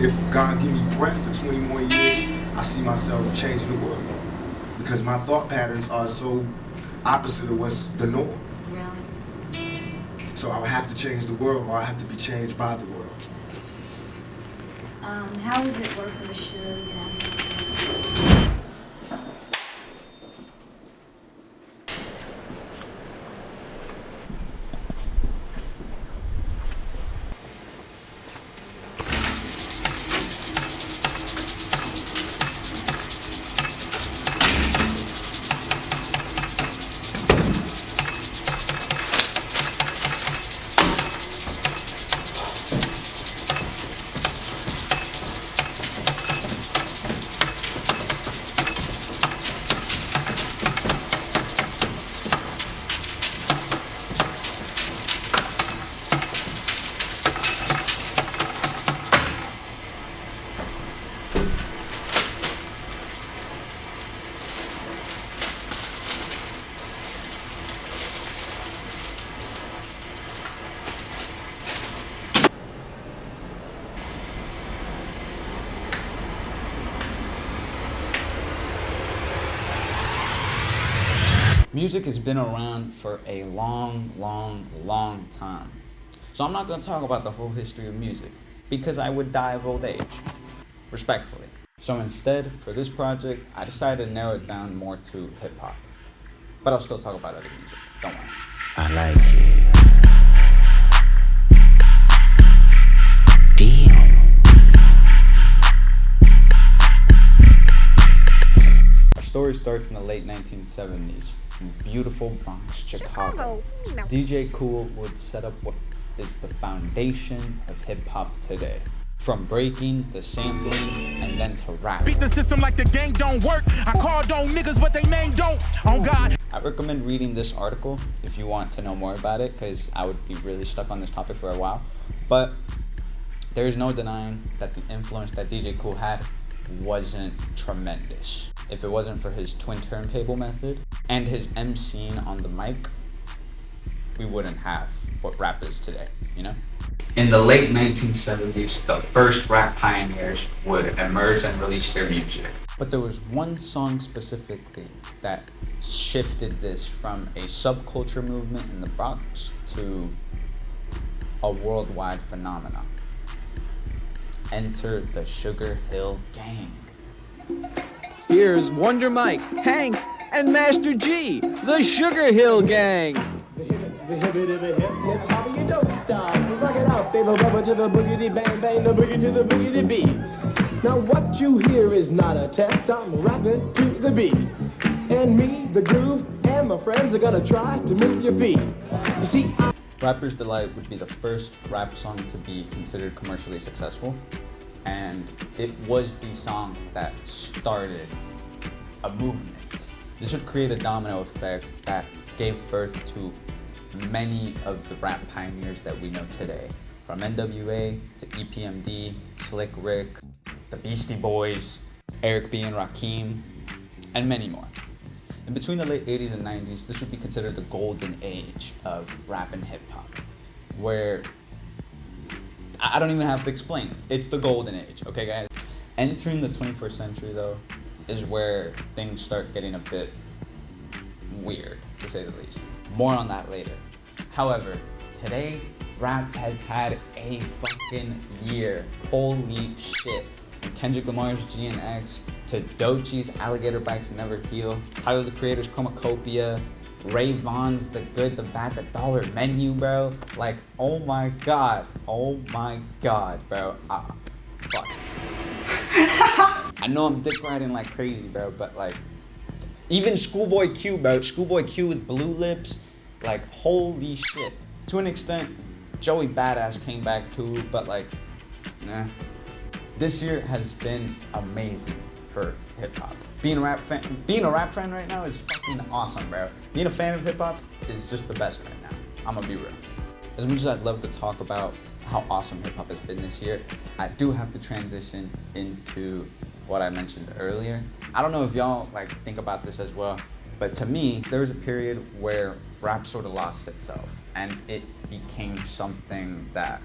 if God give me breath for 20 more years, I see myself changing the world. Because my thought patterns are so opposite of what's the norm. Really? So I would have to change the world, or I have to be changed by the world. How does it work with Suge and everything? Music has been around for a long time. So I'm not going to talk about the whole history of music because I would die of old age, respectfully. So instead, for this project, I decided to narrow it down more to hip hop. But I'll still talk about other music, don't worry. I like it. Damn. Our story starts in the late 1970s in beautiful Bronx, Chicago. DJ Kool would set up what is the foundation of hip-hop today. From breaking, to sampling, and then to rap. Beat the system like the gang don't work. I called on niggas but they name don't. On God. I recommend reading this article if you want to know more about it, because I would be really stuck on this topic for a while. But there's no denying that the influence that DJ Kool had wasn't tremendous. If it wasn't for his twin turntable method and his MCing on the mic, we wouldn't have what rap is today, you know? In the late 1970s, the first rap pioneers would emerge and release their music. But there was one song specifically that shifted this from a subculture movement in the Bronx to a worldwide phenomenon. Enter the Sugar Hill Gang. Here's Wonder Mike, Hank, and Master G, the Sugar Hill Gang. The hip, you don't stop. Rock it out, baby, rubber to the boogity bang bang, the boogie to the boogity beat. Now what you hear is not a test. I'm rapping to the beat, and me, the groove, and my friends are gonna try to move your feet. You see, Rapper's Delight would be the first rap song to be considered commercially successful, and it was the song that started a movement. This would create a domino effect that gave birth to many of the rap pioneers that we know today, from NWA to EPMD, Slick Rick, the Beastie Boys, Eric B. and Rakim, and many more. In between the late 80s and 90s, this would be considered the golden age of rap and hip hop, where I don't even have to explain it. It's the golden age, okay guys? Entering the 21st century though, is where things start getting a bit weird, to say the least. More on that later. However, today, rap has had a fucking year. Holy shit. From Kendrick Lamar's GNX to Doechie's Alligator Bites Never Heal, Tyler the Creator's Chromacopia, Ray Vaughn's The Good, The Bad, The Dollar Menu, bro. Like, oh my god, bro. Fuck. I know I'm dick riding like crazy, bro, but like, even Schoolboy Q, bro. Schoolboy Q with Blue Lips, like, holy shit. To an extent, Joey Badass came back too, but like, nah. This year has been amazing for hip hop. Being a rap fan right now is fucking awesome, bro. Being a fan of hip hop is just the best right now. I'm gonna be real. As much as I'd love to talk about how awesome hip hop has been this year, I do have to transition into what I mentioned earlier. I don't know if y'all like think about this as well, but to me, there was a period where rap sort of lost itself and it became something that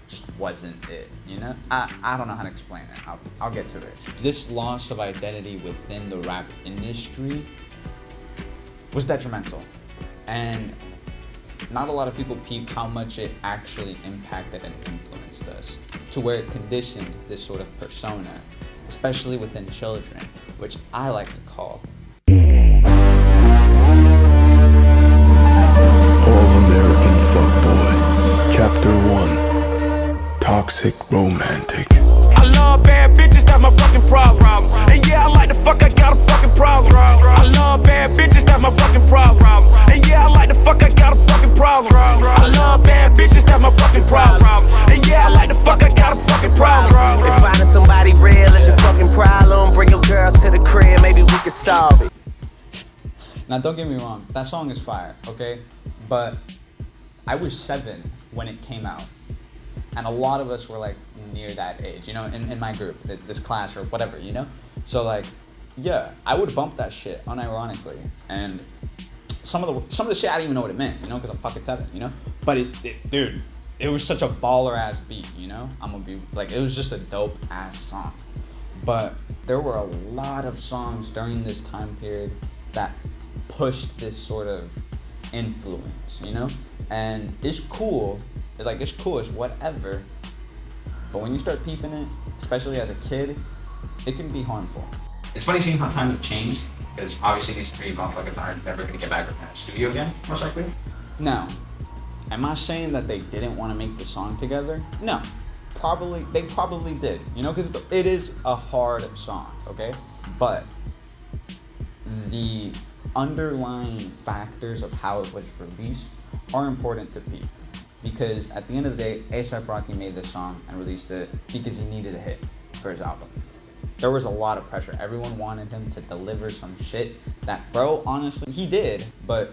just wasn't it, you know? I don't know how to explain it. I'll get to it. This loss of identity within the rap industry was detrimental. And not a lot of people peep how much it actually impacted and influenced us, to where it conditioned this sort of persona, especially within children, which I like to call All-American Fuckboy, Chapter 1, Toxic Romantic. I love bad bitches, that's my fucking problem. And yeah, I like the fuck, I got a fucking problem. I love bad bitches, that's my fucking problem. And yeah, I like the fuck, I got a fucking problem. I love bad bitches, that's my fucking problem. And yeah, I like the fuck, I got a fucking problem. If finding somebody real is your fucking problem, bring your girls to the crib, maybe we can solve it. Now, don't get me wrong, that song is fire, okay? But I was 7 when it came out. And a lot of us were like near that age, you know, in my group, this class or whatever, you know? So like, yeah, I would bump that shit unironically. And some of the shit I didn't even know what it meant, you know, because I'm fucking 7, you know? But dude, it was such a baller ass beat, you know? I'm gonna be like, it was just a dope ass song. But there were a lot of songs during this time period that pushed this sort of influence, you know? And it's cool, it's whatever. But when you start peeping it, especially as a kid, it can be harmful. It's funny seeing how times have changed, because obviously these 3 motherfuckers aren't ever gonna get back in the studio again, most likely. Now, am I saying that they didn't want to make the song together? No. They probably did, you know, because it is a hard song, okay? But the underlying factors of how it was released are important to peep. Because at the end of the day, A$AP Rocky made this song and released it because he needed a hit for his album. There was a lot of pressure. Everyone wanted him to deliver some shit that, bro, honestly, he did, but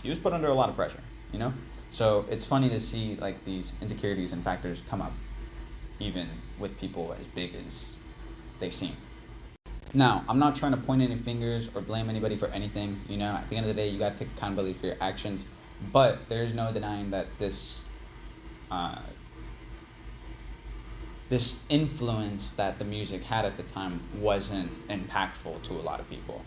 he was put under a lot of pressure, you know? So it's funny to see like these insecurities and factors come up, even with people as big as they seem. Now, I'm not trying to point any fingers or blame anybody for anything, you know? At the end of the day, you gotta take accountability for your actions. But there's no denying that this influence that the music had at the time wasn't impactful to a lot of people.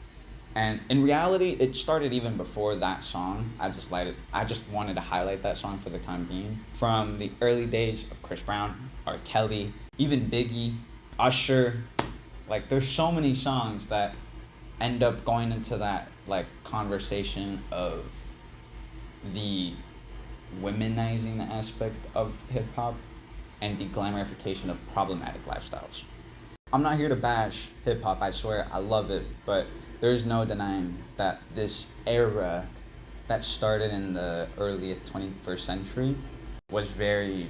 And in reality, it started even before that song. I just wanted to highlight that song for the time being. From the early days of Chris Brown, R. Kelly, even Biggie, Usher. Like, there's so many songs that end up going into that like conversation of the womanizing aspect of hip-hop and the glamorification of problematic lifestyles. I'm not here to bash hip-hop, I swear, I love it, but there's no denying that this era that started in the early 21st century was very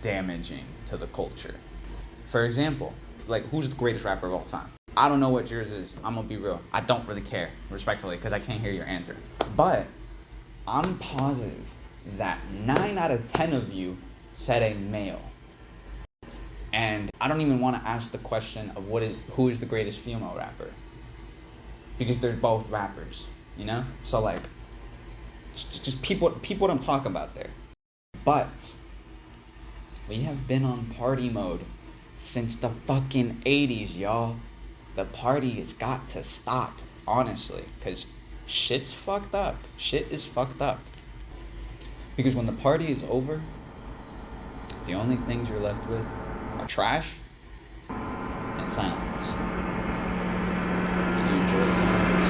damaging to the culture. For example, like, who's the greatest rapper of all time? I don't know what yours is, I'm gonna be real. I don't really care, respectfully, because I can't hear your answer. But I'm positive that 9 out of 10 of you said a male. And I don't even want to ask the question of who is the greatest female rapper, because they're both rappers, you know? So like, just peep what I'm talking about there. But we have been on party mode since the fucking 80s, y'all. The party has got to stop, honestly, because shit's fucked up. Shit is fucked up. Because when the party is over, the only things you're left with are trash and silence. Do you enjoy the silence?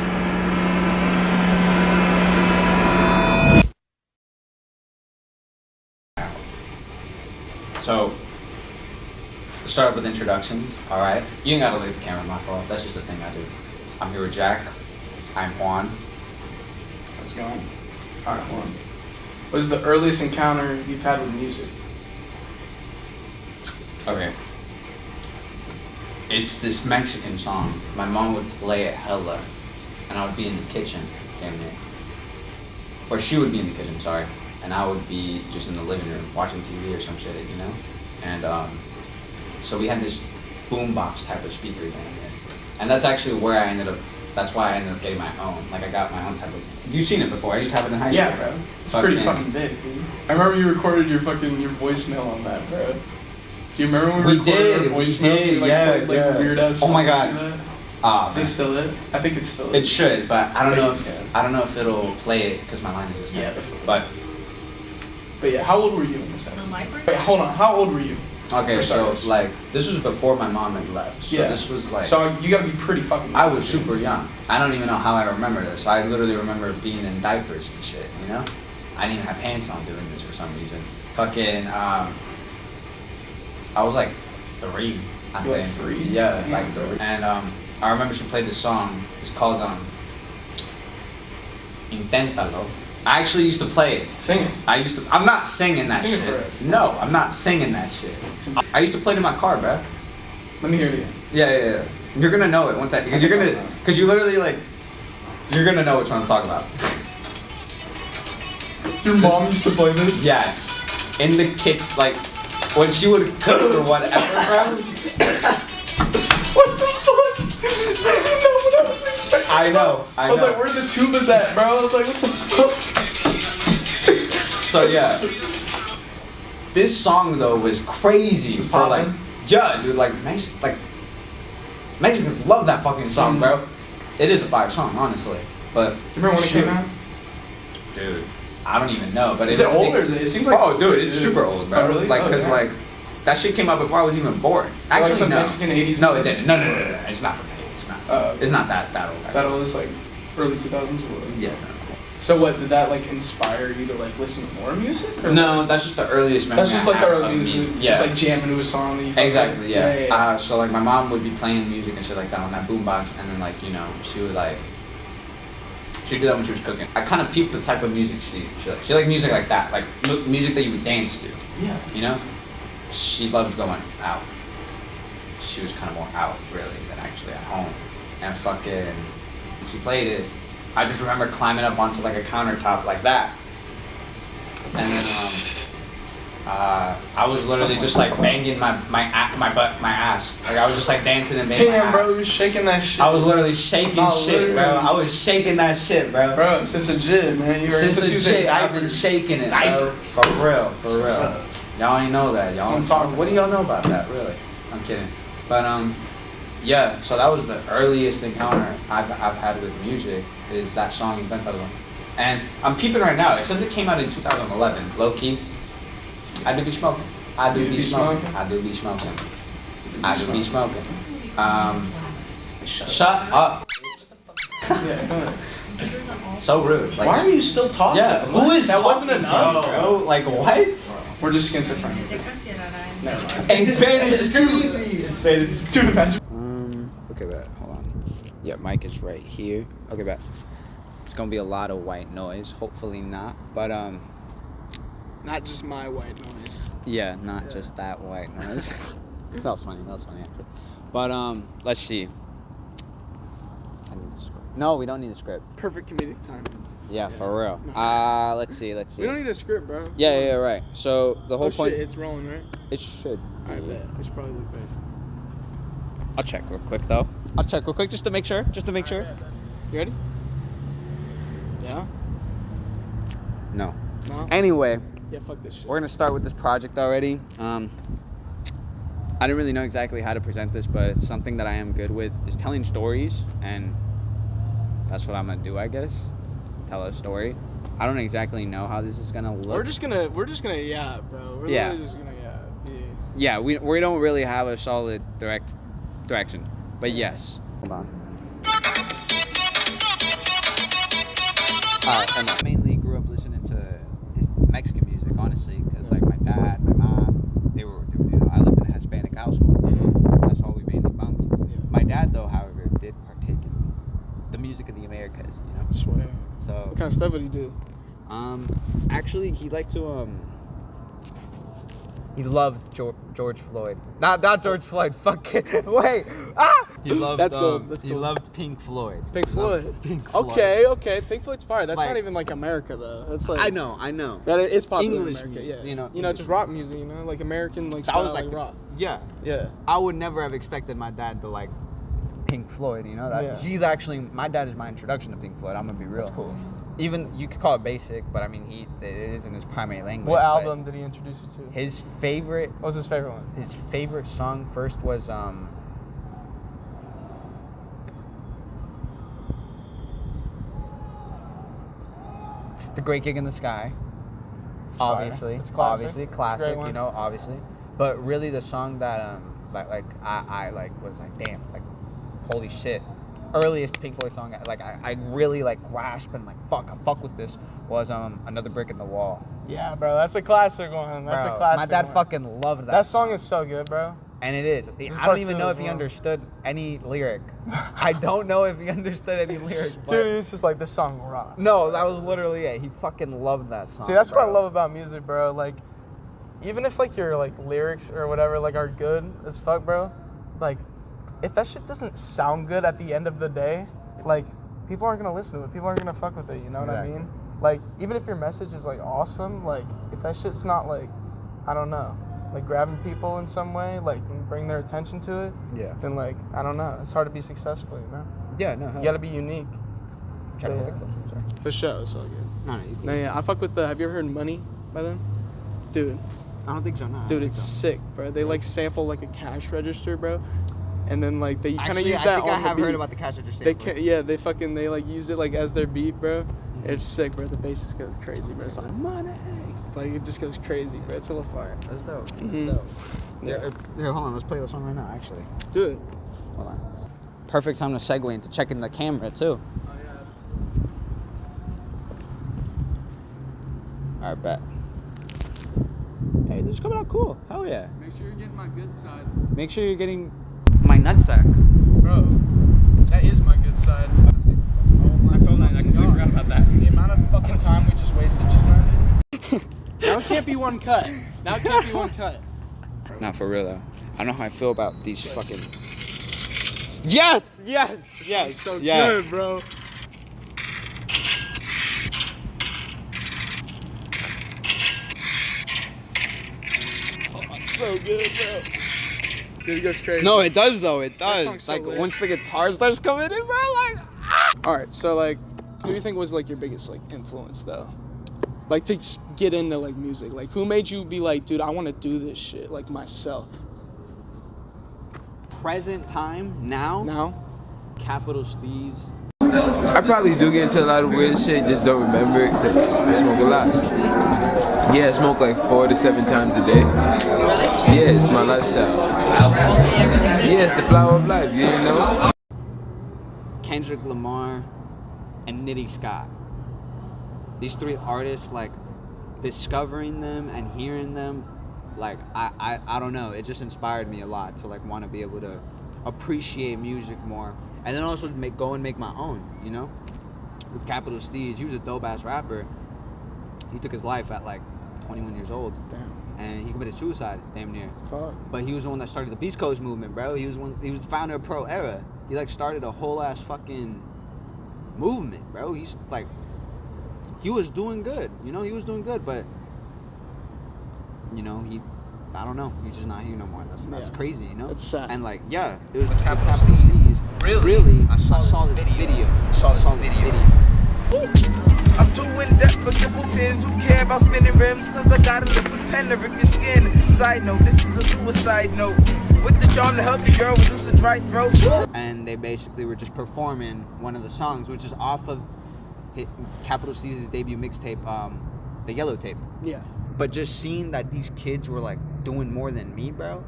So, let's start with introductions, alright? You ain't gotta look at the camera, my fault. That's just the thing I do. I'm here with Jack. I'm Juan. Let's go. Alright, Juan. What is the earliest encounter you've had with music? Okay. It's this Mexican song. My mom would play it hella, and I would be in the kitchen, damn near. Or she would be in the kitchen, sorry. And I would be just in the living room watching TV or some shit, you know? And so we had this boombox type of speaker down there. And that's actually where I ended up That's why I ended up getting my own. Like I got my own type of. You've seen it before. I used to have it in high school. Yeah, bro. It's pretty fucking big, dude. I remember you recorded your voicemail on that, bro. Do you remember when we recorded our voicemails? did, You, like, played, like, weird ass. Oh my songs god. and that? Is it still it? I think it's still it. It should, but I don't know if Yeah. I don't know if it'll play it because my line is disconnected. Yeah, But yeah, how old were you when this happened? The library? Wait, hold on. How old were you? okay, For so starters. like this was before my mom had left. So this was like So you gotta be pretty fucking. I was super young. I don't even know how I remember this. I literally remember being in diapers and shit, you know? I didn't even have pants on doing this for some reason. Fucking, I was like 3, I You were, like, think. 3? Yeah, Damn, like 3. And I remember she played this song. It's called Inténtalo. I actually used to play it. Sing it. I'm not singing that Sing it shit. for us. No, I'm not singing that shit. I used to play it in my car, bro. Let me hear it again. Yeah. You're gonna know it once because you literally like, you're gonna know which one I'm talking about. Your mom used to play this? Yes. In the kitchen, like, when she would cook or whatever, bro. What the fuck? This is not what I was expecting. I know. I was like, where the tubas at, bro? I was like, what the fuck? So yeah. This song though was crazy It's for like, poppin'? yeah, dude, like Mexicans love that fucking song, bro. It is a fire song, honestly. But Do you remember when it came out? dude, I don't even know. But Is it old or is it? It seems like. Oh, dude, it's super old, bro. Oh, really? Like, Oh, cause yeah. like, that shit came out before I was even born. So, like, Actually, some no. Mexican 80s No, it music? didn't. No. It's not from the 80s. It's not. It's not that old. That actually. old is like early 2000s or what? Yeah. So what, did that like inspire you to like listen to more music? Or No, that's just the earliest memory. That's just I like the have early of me. music. Yeah. Just like jamming to a song that you fuck Exactly, with. yeah. So like my mom would be playing music and shit like that on that boombox, and then like, you know, she would like, she'd do that when she was cooking. I kind of peeped the type of music she liked music like that, like music that you would dance to. Yeah. You know, she loved going out. She was kind of more out really than actually at home, and fucking, she played it. I just remember climbing up onto like a countertop like that, and then I was literally just like banging my ass. Like I was just like dancing and banging my Damn, ass. bro, you're shaking that shit. I was literally shaking No, shit, bro. literally. I was shaking that shit, bro. Bro, since a jit, man. You were Since since the you was in shit, I've been diapers. shaking it, bro. Diapers. For real, for real. What's up? Y'all ain't know that. Y'all. That's what I'm talking What do y'all know about that, really? I'm kidding. But yeah. So that was the earliest encounter I've had with music. Is that song Inténtalo. And I'm peeping right now. It says it came out in 2011. Low key. I do be smoking. I do be smoking. I do be smoking. I do be smoking. Shut up. Yeah, go ahead. So rude. Like, Why just- are you still talking? Yeah, who is That wasn't talking to enough, you, bro? Like what? We're just schizophrenic. Never mind. In Spanish is crazy. In Spanish is Dude, imagine. Okay, bet. Hold on. Yeah, mic is right here. Okay, bet. It's gonna be a lot of white noise. Hopefully not. But Not just my white noise. yeah, not just that white noise. That was funny. That was funny actually. But let's see. I need a script. No, we don't need a script. Perfect comedic timing. Yeah, for real. Let's see. Let's see. We don't need a script, bro. Yeah, right. So the whole Oh point. shit, it's rolling, right? It should. I bet. I should probably look better. I'll check real quick though. I'll check real quick just to make sure. Just to make sure. You ready? Yeah? No. No? Anyway, Yeah, fuck this shit. we're gonna start with this project already. I didn't really know exactly how to present this, but something that I am good with is telling stories, and that's what I'm gonna do, I guess. Tell a story. I don't exactly know how this is gonna look. We're just gonna yeah, bro. We're Yeah. literally just gonna yeah. Yeah, we don't really have a solid direction, but yes. Hold on. I mainly grew up listening to Mexican music, honestly, because like my dad, my mom, they were you know, I lived in a Hispanic household, so that's all we mainly bumped. My dad, though, however, did partake in the music of the Americas, you know. I swear. So What kind of stuff would he do? actually, he liked to he loved George Floyd. Not George Floyd. Fuck it. Wait. He loved. That's good. That's He cool. loved Pink Floyd. Pink He loved Floyd. Pink Floyd. Okay. Pink Floyd's fire. That's Like- not even like America though. That's like I know. But it's popular English in America. music, Yeah. you know, just English rock music. You know, like American like That style was like like rock. Yeah. Yeah. I would never have expected my dad to like Pink Floyd, you know? That, He's actually, my dad is my introduction to Pink Floyd, I'm gonna be real. That's cool. Even, you could call it basic, but I mean, it isn't his primary language. What album did he introduce you to? His favorite... What was his favorite one? His favorite song first was, The Great Gig in the Sky. It's Obviously. It's classic. Obviously, It's a classic, great one. you know, obviously. But really the song that, I was like, damn, like, holy shit. Earliest Pink Floyd song, like, I really, like, grasped and, like, I fuck with this, was, Another Brick in the Wall. Yeah, bro, that's a classic one. That's a classic My dad one. fucking loved that. That song is so good, bro. And it is. I don't even know if he understood any lyric. I don't know if he understood any lyric. Dude, it's just like, this song rocks. No, that was literally it. He fucking loved that song. See, that's what I love about music, bro. Like, even if, like, your, like, lyrics or whatever, like, are good as fuck, bro, like, if that shit doesn't sound good at the end of the day, like, people aren't gonna listen to it. People aren't gonna fuck with it, you know what I mean? Like, even if your message is, like, awesome, like, if that shit's not, like, I don't know, like, grabbing people in some way, like, and bring their attention to it, then, like, I don't know, it's hard to be successful, you know? Yeah, no. You gotta be unique. Check But, for sure, it's all good. No, yeah, I fuck with have you ever heard Money by them? Dude. I don't think so, no. Dude, it's sick, bro. They, like, sample, like, a cash register, bro. And then, like, they kind of use that on the beat. I have heard about the cash register. They like use it, like, as their beat, bro. Mm-hmm. It's sick, bro. The bass just goes crazy, bro. It's like, money. Like, it just goes crazy, bro. It's a little fire. That's dope. Mm-hmm. That's dope. Here, hold on. Let's play the song right now, actually. Do it. Hold on. Perfect time to segue into checking the camera, too. Oh, yeah. All right, bet. Hey, this is coming out cool. Hell yeah. Make sure you're getting my good side. Make sure you're getting my nutsack. Bro, that is my good side. My phone, I completely forgot about that. The amount of fucking time we just wasted just now. Now it can't be one cut. Not for real, though. I don't know how I feel about these fucking... Yes! So yes. good, bro. So good, bro. Dude, it goes crazy. No, it does though. It does. So Like lit. once the guitar starts coming in, bro. Like. All right, so like, who do you think was like your biggest like influence though? Like to get into like music. Like who made you be like, dude, I want to do this shit like myself? Present time now. Now. Capital Steez. I probably do get into a lot of weird shit, just don't remember it because I smoke a lot. Yeah, I smoke like 4 to 7 times a day. Yeah, it's my lifestyle. Yeah, it's the flower of life, you know? Kendrick Lamar and Nitty Scott. These 3 artists, like, discovering them and hearing them, like, I don't know, it just inspired me a lot to, like, want to be able to appreciate music more. And then also go and make my own, you know? With Capital Steez, he was a dope-ass rapper. He took his life at, like, 21 years old. Damn. And he committed suicide, damn near. Fuck. But he was the one that started the Beast Coast movement, bro. He was the founder of Pro Era. He, like, started a whole-ass fucking movement, bro. He's, like... He was doing good, you know? He was doing good, but... You know, I don't know. He's just not here no more. That's crazy, you know? That's sad. And, like, yeah, it was Capital Steez. Really? I saw this video. I'm too in depth for simpletons who care about spinning rims, cause I got a liquid pen to rip your skin. Side note, this is a suicide note. With the charm to help the girl reduce a dry throat. And they basically were just performing one of the songs, which is off of Capital Steez's debut mixtape, the Yellow Tape. Yeah. But just seeing that these kids were, like, doing more than me, bro,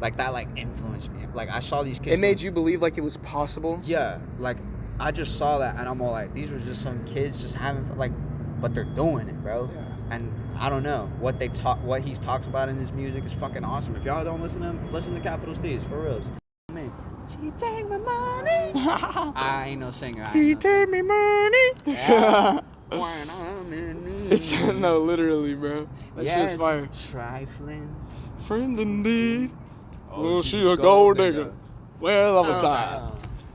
like, that, like, influenced me. Like, I saw these kids... It made you believe, like, it was possible? Yeah. Like, I just saw that, and I'm all like, these were just some kids just having fun, like, but they're doing it, bro. Yeah. And I don't know. What he talks about in his music is fucking awesome. If y'all don't listen to him, listen to Capital Steez, for reals. She take my money. I ain't no singer. She take me money. Yeah. When I'm in need. It's no, literally, bro. That shit's fire. Trifling. Friend indeed. Oh, she a gold digger. Well, of a time.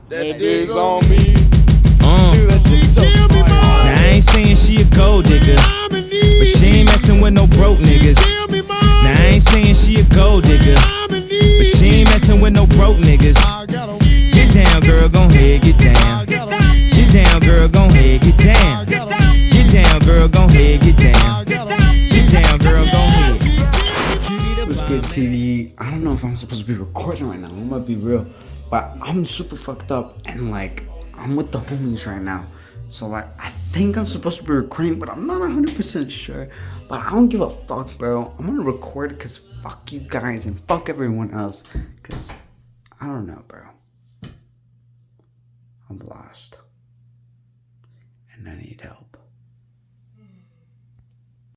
That digs on me. Dude, that shit's so fire. Now I ain't saying she a gold digger, but she ain't messing with no broke niggas. Now I ain't saying she a gold digger, but she ain't messing with no broke niggas. Get down, I don't know if I'm supposed to be recording right now. I'm gonna be real. But I'm super fucked up and like I'm with the homies right now. So like I think I'm supposed to be recording, but I'm not 100% sure. But I don't give a fuck, bro. I'm gonna record because fuck you guys and fuck everyone else. Cause I don't know, bro. I'm lost. And I need help.